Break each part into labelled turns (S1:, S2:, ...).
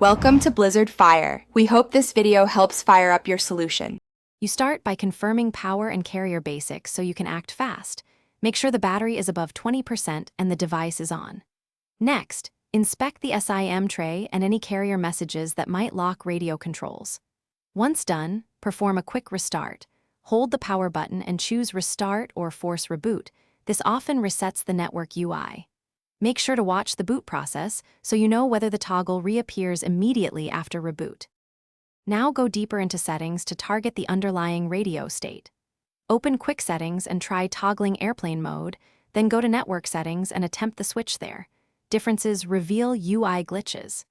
S1: Welcome to Blizzard Fire. We hope this video helps fire up your solution.
S2: You start by confirming power and carrier basics so you can act fast. Make sure the battery is above 20% and the device is on. Next, inspect the SIM tray and any carrier messages that might lock radio controls. Once done, perform a quick restart. Hold the power button and choose Restart or Force Reboot. This often resets the network UI. Make sure to watch the boot process so you know whether the toggle reappears immediately after reboot. Now go deeper into settings to target the underlying radio state. Open Quick Settings and try toggling airplane mode, then go to Network Settings and attempt the switch there. Differences reveal UI glitches.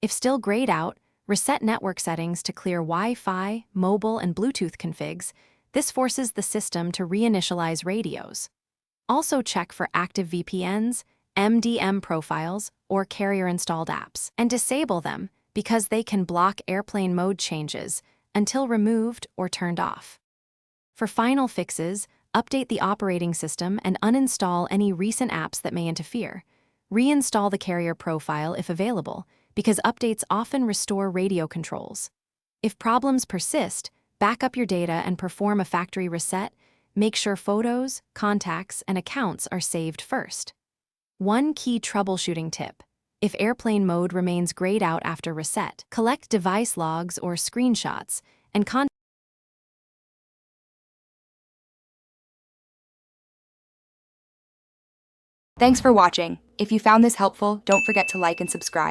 S2: If still grayed out, reset network settings to clear Wi-Fi, mobile, and Bluetooth configs. This forces the system to reinitialize radios. Also check for active VPNs, MDM profiles, or carrier-installed apps, and disable them because they can block airplane mode changes until removed or turned off. For final fixes, update the operating system and uninstall any recent apps that may interfere. Reinstall the carrier profile if available, because updates often restore radio controls. If problems persist, back up your data and perform a factory reset. Make sure photos, contacts, and accounts are saved first. One key troubleshooting tip: if airplane mode remains grayed out after reset, collect device logs or screenshots and
S1: Thanks for watching. If you found this helpful, don't forget to like and subscribe.